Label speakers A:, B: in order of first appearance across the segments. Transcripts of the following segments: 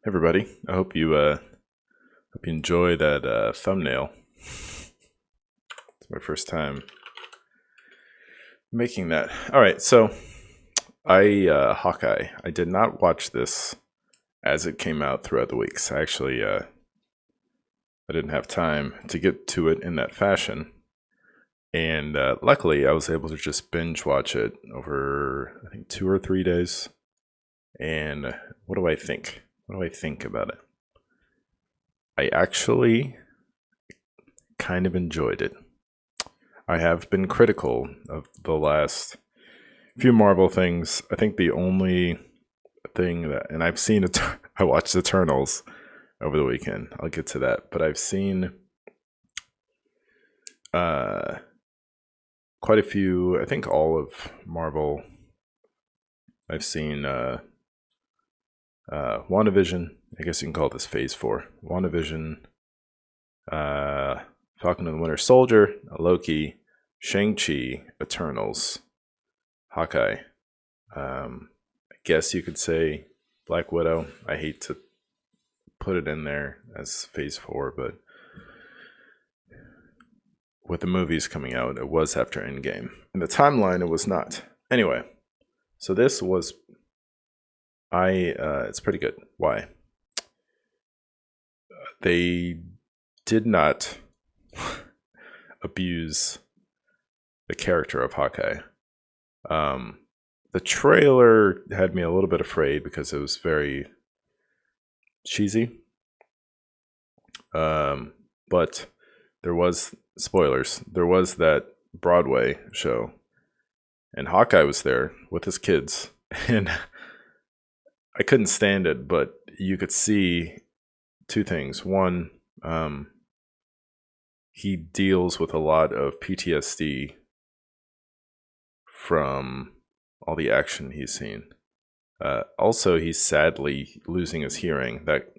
A: Everybody, I hope you enjoy that thumbnail. It's my first time making that. All right, so I Hawkeye. I did not watch this as it came out throughout the weeks. I didn't have time to get to it in that fashion, and luckily I was able to just binge watch it over I think 2 or 3 days. And what do I think? What do I think about it? I actually kind of enjoyed it. I have been critical of the last few Marvel things. I think the only thing that, and I've seen it, I watched Eternals over the weekend. I'll get to that, but I've seen uh, quite a few. I think all of Marvel. I've seen WandaVision. I guess you can call this Phase 4. WandaVision, Falcon and the Winter Soldier, Loki, Shang-Chi, Eternals, Hawkeye. I guess you could say Black Widow. I hate to put it in there as Phase 4, but with the movies coming out, it was after Endgame. In the timeline, it was not. Anyway, so this was it's pretty good. Why? They did not abuse the character of Hawkeye. The trailer had me a little bit afraid because it was very cheesy. But there was spoilers. There was that Broadway show, and Hawkeye was there with his kids, and I couldn't stand it. But you could see two things. One, he deals with a lot of PTSD from all the action he's seen. Also, he's sadly losing his hearing. That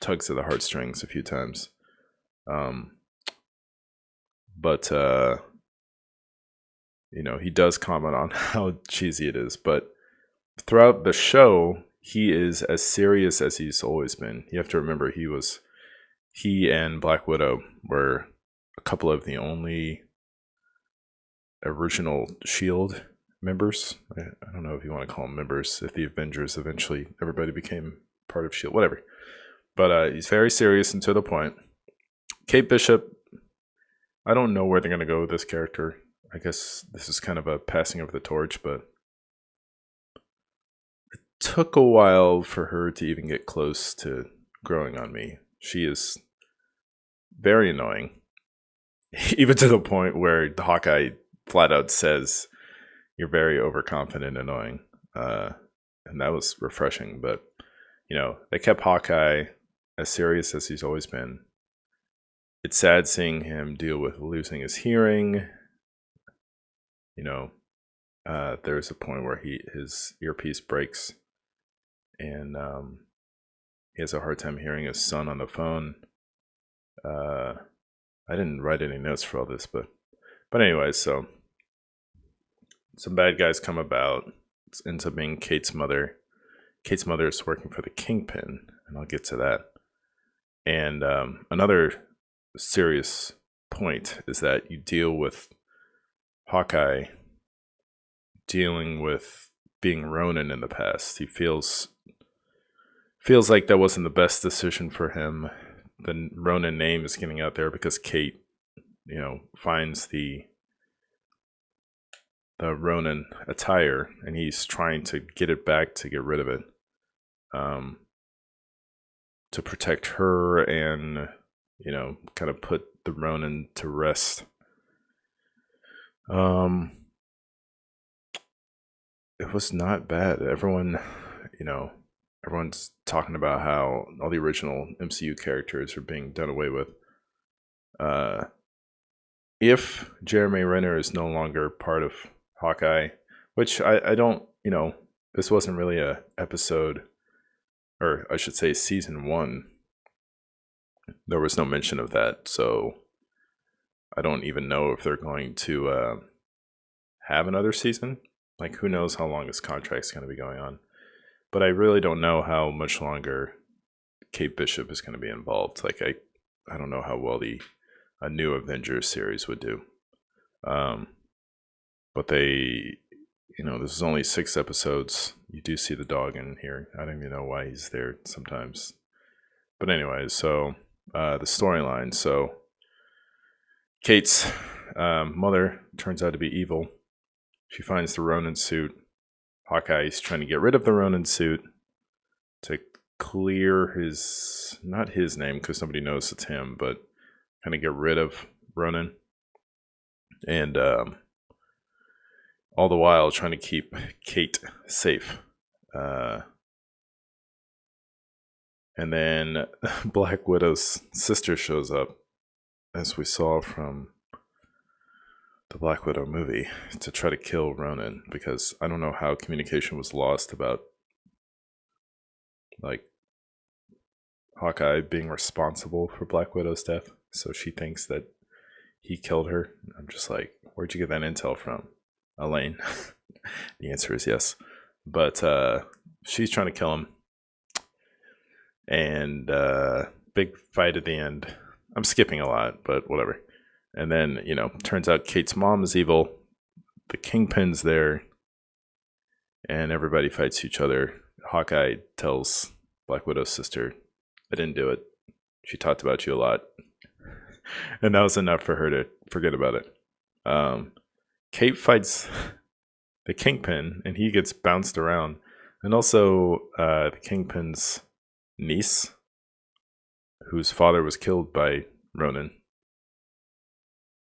A: tugs at the heartstrings a few times. But he does comment on how cheesy it is. But throughout the show, he is as serious as he's always been. You have to remember he and Black Widow were a couple of the only original Shield members. I don't know if you want to call them members. If the Avengers eventually everybody became part of Shield, whatever. But he's very serious and to the point. Kate Bishop, I don't know where they're going to go with this character. I guess this is kind of a passing of the torch, but it took a while for her to even get close to growing on me. She is very annoying, even to the point where the Hawkeye flat out says, "You're very overconfident, and annoying," and that was refreshing. But they kept Hawkeye as serious as he's always been. It's sad seeing him deal with losing his hearing. There's a point where his earpiece breaks, and he has a hard time hearing his son on the phone. I didn't write any notes for all this, but anyway, so some bad guys come about. It ends up being Kate's mother. Kate's mother is working for the Kingpin, and I'll get to that. And another serious point is that you deal with Hawkeye dealing with being Ronin in the past. He feels like that wasn't the best decision for him. The Ronin name is getting out there because Kate, finds the Ronin attire, and he's trying to get it back to get rid of it, to protect her and kind of put the Ronin to rest. It was not bad. Everyone's talking about how all the original MCU characters are being done away with. If Jeremy Renner is no longer part of Hawkeye, which I don't, this wasn't really a episode, or I should say season 1. There was no mention of that, so I don't even know if they're going to have another season. Like, who knows how long this contract's going to be going on. But I really don't know how much longer Kate Bishop is going to be involved. Like I don't know how well a new Avengers series would do. But they, this is only 6 episodes. You do see the dog in here. I don't even know why he's there sometimes. But anyway, so the storyline. So Kate's mother turns out to be evil. She finds the Ronin suit. Hawkeye's trying to get rid of the Ronin suit to clear not his name because nobody knows it's him, but kind of get rid of Ronin. And all the while trying to keep Kate safe. And then Black Widow's sister shows up, as we saw from the Black Widow movie, to try to kill Ronin, because I don't know how communication was lost about like Hawkeye being responsible for Black Widow's death. So she thinks that he killed her. I'm just like, where'd you get that intel from? Elaine? The answer is yes. But she's trying to kill him. And big fight at the end. I'm skipping a lot, but whatever. And then, turns out Kate's mom is evil. The Kingpin's there. And everybody fights each other. Hawkeye tells Black Widow's sister, I didn't do it. She talked about you a lot. And that was enough for her to forget about it. Kate fights the Kingpin, and he gets bounced around. And also the Kingpin's niece, whose father was killed by Ronin,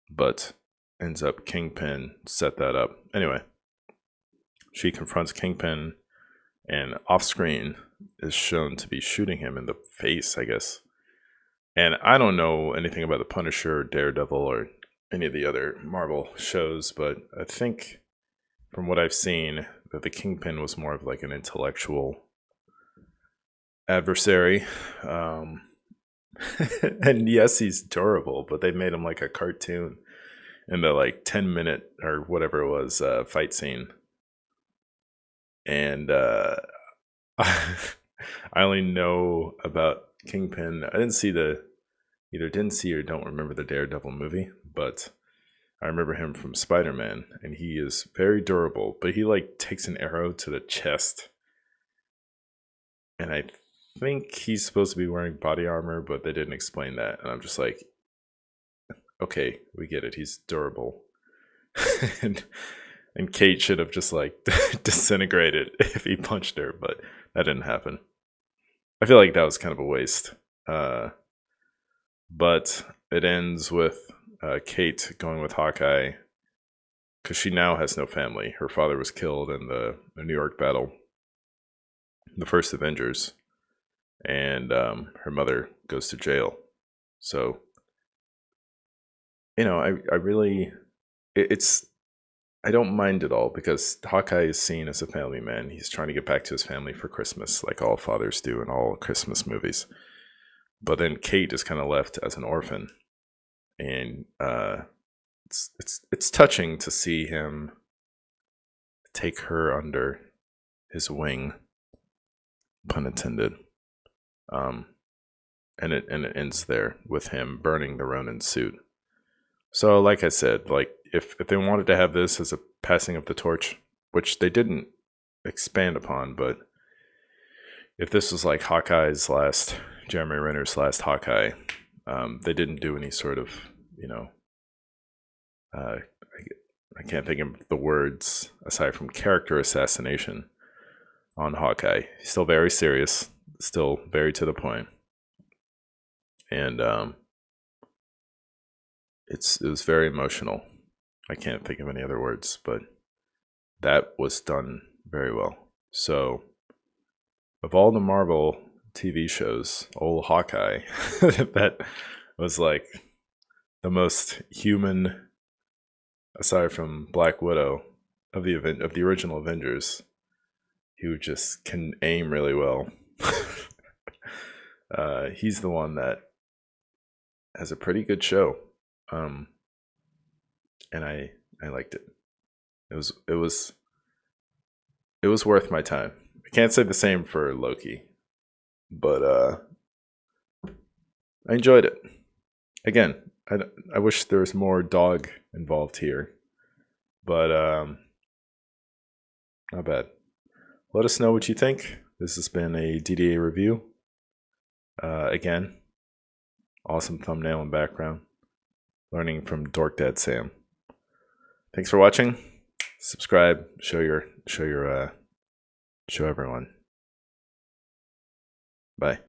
A: but ends up Kingpin set that up. Anyway, she confronts Kingpin, and off screen is shown to be shooting him in the face, I guess. And I don't know anything about the Punisher or Daredevil or any of the other Marvel shows, but I think from what I've seen that the Kingpin was more of like an intellectual adversary. And yes, he's durable, but they made him like a cartoon in the like 10-minute or whatever it was fight scene. And I only know about Kingpin. I didn't see or don't remember the Daredevil movie, but I remember him from Spider-Man, and he is very durable, but he like takes an arrow to the chest. And I think he's supposed to be wearing body armor, but they didn't explain that. And I'm just like, okay, we get it. He's durable. and Kate should have just like disintegrated if he punched her, but that didn't happen. I feel like that was kind of a waste. But it ends with Kate going with Hawkeye because she now has no family. Her father was killed in the New York battle, the first Avengers, and her mother goes to jail. So, I really, I don't mind it all because Hawkeye is seen as a family man. He's trying to get back to his family for Christmas, like all fathers do in all Christmas movies. But then Kate is kind of left as an orphan, and it's touching to see him take her under his wing, pun intended. And it ends there with him burning the Ronin suit. So, like I said, like if they wanted to have this as a passing of the torch, which they didn't expand upon, but if this was like Jeremy Renner's last Hawkeye, they didn't do any sort of, I can't think of the words aside from character assassination on Hawkeye. He's still very serious, still very to the point. And it was very emotional. I can't think of any other words, but that was done very well. So, of all the Marvel TV shows, old Hawkeye, that was like the most human, aside from Black Widow, of the original Avengers, who just can aim really well. He's the one that has a pretty good show, and I liked it. It was worth my time. I can't say the same for Loki, but I enjoyed it. Again, I wish there was more dog involved here, but not bad. Let us know what you think. This has been a DDA review. Again, awesome thumbnail and background. Learning from Dork Dad Sam. Thanks for watching. Subscribe. Show everyone. Bye.